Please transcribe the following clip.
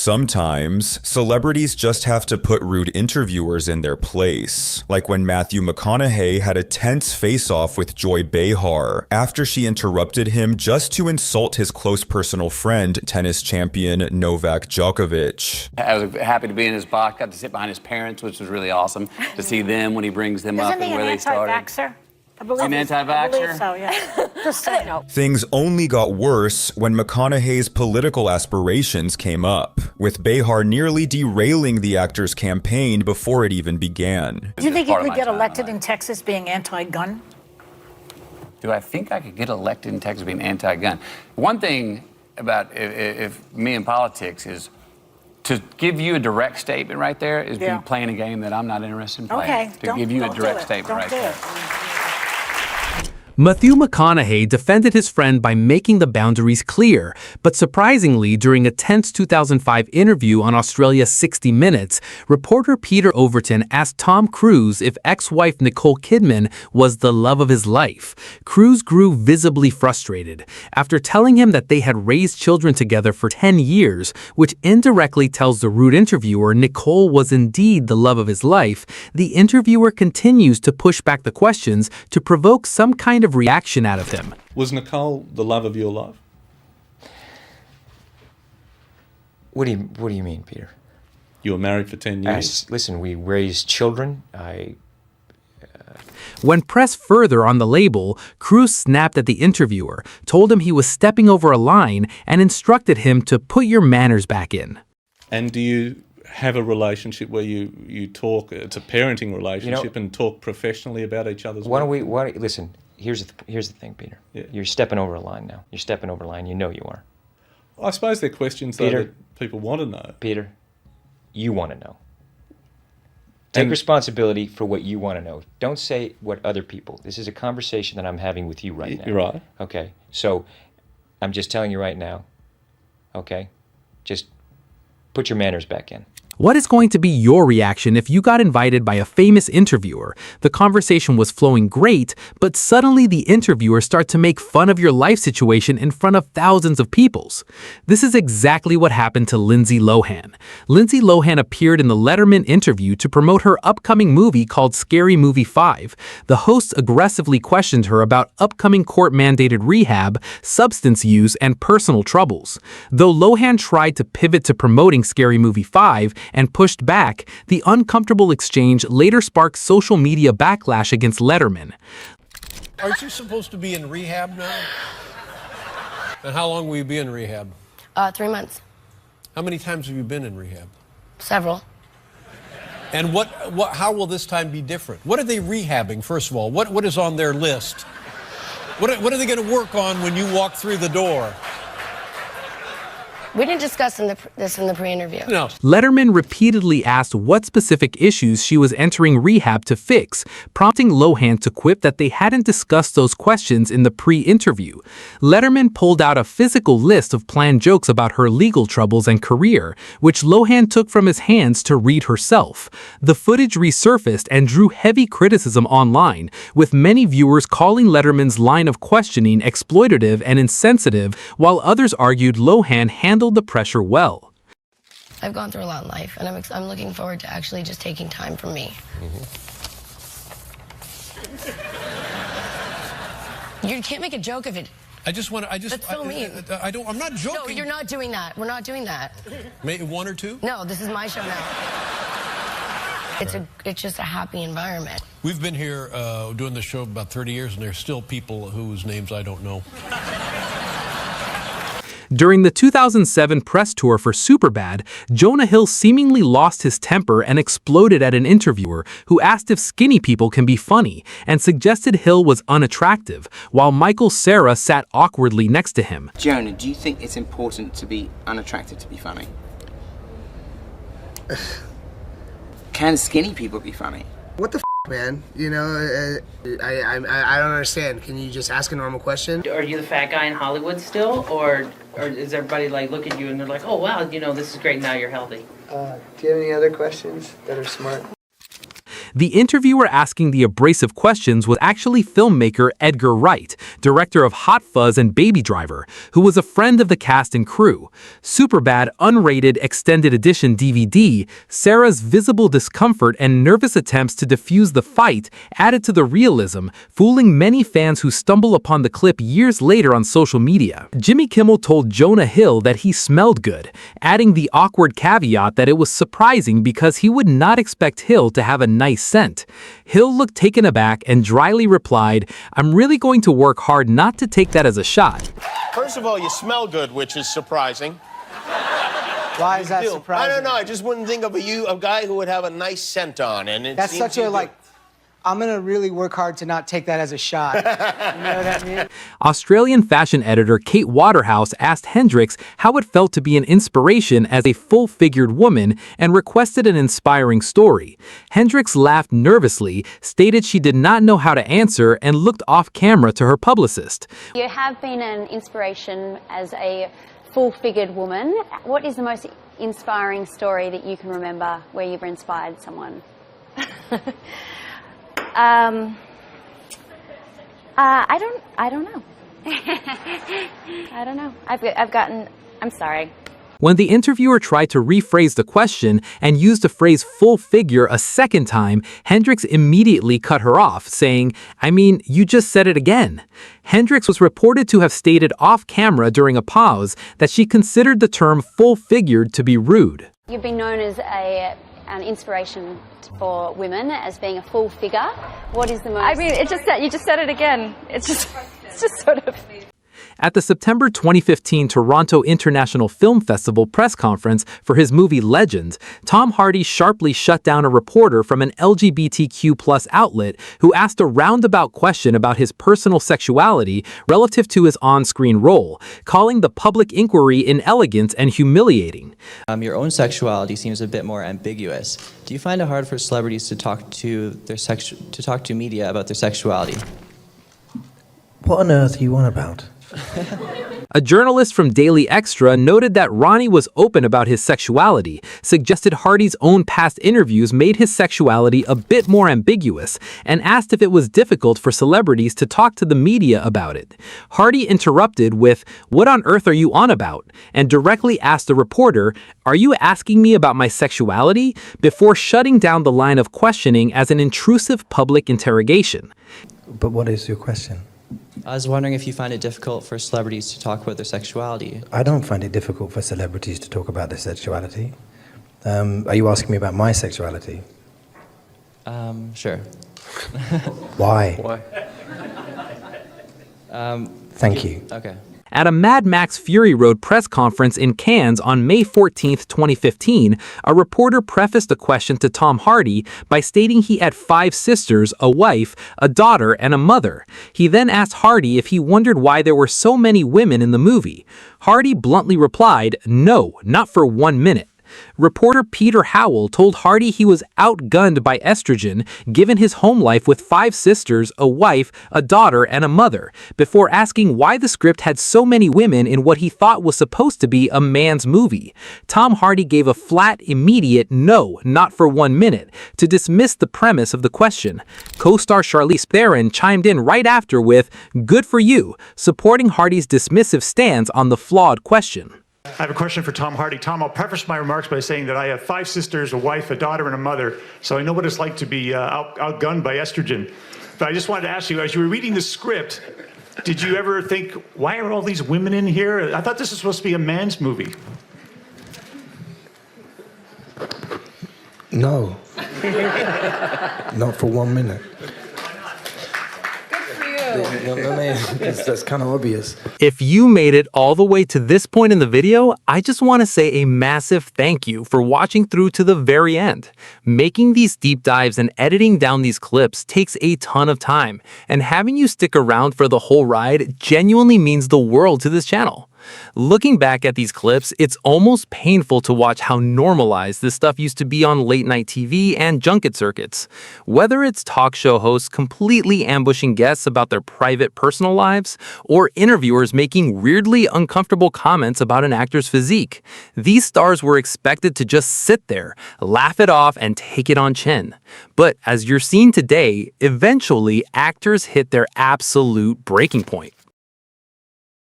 Sometimes, celebrities just have to put rude interviewers in their place, like when Matthew McCounaghey had a tense face-off with Joy Behar after she interrupted him just to insult his close personal friend, tennis champion Novak Djokovic. I was happy to be in his box, got to sit behind his parents, which was really awesome to see them when he brings them up and where they started. Isn't he an anti-vaxxer? An anti-vaxxer? I believe so, yeah. Just say no. Things only got worse when McConaughey's political aspirations came up, with Behar nearly derailing the actor's campaign before it even began. Do you think you could get elected in Texas being anti-gun? Do I think I could get elected in Texas being anti-gun? One thing about if me in politics is to give you a direct statement right there is be playing a game that I'm not interested in playing. Okay. To give you a direct statement right there. Mathew McCounaghey defended his friend by making the boundaries clear, but surprisingly, during a tense 2005 interview on Australia's 60 Minutes, reporter Peter Overton asked Tom Cruise if ex-wife Nicole Kidman was the love of his life. Cruise grew visibly frustrated. After telling him that they had raised children together for 10 years, which indirectly tells the rude interviewer Nicole was indeed the love of his life, the interviewer continues to push back the questions to provoke some kind of reaction out of him. Was Nicole the love of your life? What do you mean, Peter? You were married for 10 years? Listen, we raised children. When pressed further on the label, Cruise snapped at the interviewer, told him he was stepping over a line, and instructed him to put your manners back in. And do you have a relationship where you talk, it's a parenting relationship, and talk professionally about each other's work? Listen, here's the thing, Peter. Yeah. You're stepping over a line now. You're stepping over a line. You know you are. I suppose they're questions though, that people want to know. Peter, you want to know. Take responsibility for what you want to know. Don't say what other people. This is a conversation that I'm having with you right now. You're right. Okay, so I'm just telling you right now, okay? Just put your manners back in. What is going to be your reaction if you got invited by a famous interviewer? The conversation was flowing great, but suddenly the interviewer starts to make fun of your life situation in front of thousands of people. This is exactly what happened to Lindsay Lohan. Lindsay Lohan appeared in the Letterman interview to promote her upcoming movie called Scary Movie 5. The hosts aggressively questioned her about upcoming court-mandated rehab, substance use, and personal troubles. Though Lohan tried to pivot to promoting Scary Movie 5, and pushed back, the uncomfortable exchange later sparked social media backlash against Letterman. Aren't you supposed to be in rehab now? And how long will you be in rehab? 3 months. How many times have you been in rehab? Several. And how will this time be different? What are they rehabbing, first of all? What is on their list? What are they going to work on when you walk through the door? We didn't discuss this in the pre-interview. No. Letterman repeatedly asked what specific issues she was entering rehab to fix, prompting Lohan to quip that they hadn't discussed those questions in the pre-interview. Letterman pulled out a physical list of planned jokes about her legal troubles and career, which Lohan took from his hands to read herself. The footage resurfaced and drew heavy criticism online, with many viewers calling Letterman's line of questioning exploitative and insensitive, while others argued Lohan handled the pressure well. I've gone through a lot in life, and I'm looking forward to actually just taking time for me. You can't make a joke of it. That's so mean. I'm not joking. No, you're not doing that. We're not doing that. Maybe one or two? No, this is my show now. It's just a happy environment. We've been here doing this show about 30 years, and there's still people whose names I don't know. During the 2007 press tour for Superbad, Jonah Hill seemingly lost his temper and exploded at an interviewer who asked if skinny people can be funny and suggested Hill was unattractive, while Michael Cera sat awkwardly next to him. Jonah, do you think it's important to be unattractive to be funny? Can skinny people be funny? What the man? You know, I don't understand. Can you just ask a normal question? Are you the fat guy in Hollywood still, or is everybody like look at you and they're like, oh wow, you know, this is great, now you're healthy? Do you have any other questions that are smart? The interviewer asking the abrasive questions was actually filmmaker Edgar Wright, director of Hot Fuzz and Baby Driver, who was a friend of the cast and crew. Superbad unrated extended edition DVD, Sarah's visible discomfort and nervous attempts to defuse the fight added to the realism, fooling many fans who stumble upon the clip years later on social media. Jimmy Kimmel told Jonah Hill that he smelled good, adding the awkward caveat that it was surprising because he would not expect Hill to have a nice scent. Hill looked taken aback and dryly replied, "I'm really going to work hard not to take that as a shot." First of all, you smell good, which is surprising. Why is that surprising? I don't know. I just wouldn't think of a guy who would have a nice scent on, and it That's seems such a, like, I'm gonna really work hard to not take that as a shot. You know what I mean? Australian fashion editor Kate Waterhouse asked Hendricks how it felt to be an inspiration as a full-figured woman and requested an inspiring story. Hendricks laughed nervously, stated she did not know how to answer, and looked off camera to her publicist. You have been an inspiration as a full-figured woman. What is the most inspiring story that you can remember where you've inspired someone? I don't know. I don't know. I'm sorry. When the interviewer tried to rephrase the question and used the phrase full figure a second time, Hendricks immediately cut her off, saying, "I mean, you just said it again." Hendricks was reported to have stated off camera during a pause that she considered the term full figured to be rude. You've been known as an inspiration for women as being a full figure. What is the most... I mean, you just said it again. It's just sort of... At the September 2015 Toronto International Film Festival press conference for his movie Legend, Tom Hardy sharply shut down a reporter from an LGBTQ+ outlet who asked a roundabout question about his personal sexuality relative to his on-screen role, calling the public inquiry inelegant and humiliating. Your own sexuality seems a bit more ambiguous. Do you find it hard for celebrities to talk to media about their sexuality? What on earth are you on about? A journalist from Daily Extra noted that Ronnie was open about his sexuality, suggested Hardy's own past interviews made his sexuality a bit more ambiguous, and asked if it was difficult for celebrities to talk to the media about it. Hardy interrupted with, "What on earth are you on about?" and directly asked the reporter, "Are you asking me about my sexuality?" before shutting down the line of questioning as an intrusive public interrogation. But what is your question? I was wondering if you find it difficult for celebrities to talk about their sexuality. I don't find it difficult for celebrities to talk about their sexuality. Are you asking me about my sexuality? Sure. Why? Thank you. Okay. At a Mad Max Fury Road press conference in Cannes on May 14, 2015, a reporter prefaced a question to Tom Hardy by stating he had 5 sisters, a wife, a daughter, and a mother. He then asked Hardy if he wondered why there were so many women in the movie. Hardy bluntly replied, "No, not for 1 minute." Reporter Peter Howell told Hardy he was outgunned by estrogen given his home life with 5 sisters, a wife, a daughter, and a mother, before asking why the script had so many women in what he thought was supposed to be a man's movie. Tom Hardy gave a flat, immediate "no, not for 1 minute" to dismiss the premise of the question. Co-star Charlize Theron chimed in right after with, "Good for you," supporting Hardy's dismissive stance on the flawed question. I have a question for Tom Hardy. Tom, I'll preface my remarks by saying that I have 5 sisters, a wife, a daughter, and a mother, so I know what it's like to be outgunned by estrogen. But I just wanted to ask you, as you were reading the script, did you ever think, why are all these women in here? I thought this was supposed to be a man's movie. No. Not for 1 minute. That's kind of obvious. If you made it all the way to this point in the video, I just want to say a massive thank you for watching through to the very end. Making these deep dives and editing down these clips takes a ton of time, and having you stick around for the whole ride genuinely means the world to this channel. Looking back at these clips, it's almost painful to watch how normalized this stuff used to be on late-night TV and junket circuits. Whether it's talk show hosts completely ambushing guests about their private personal lives, or interviewers making weirdly uncomfortable comments about an actor's physique, these stars were expected to just sit there, laugh it off, and take it on chin. But as you're seeing today, eventually actors hit their absolute breaking point.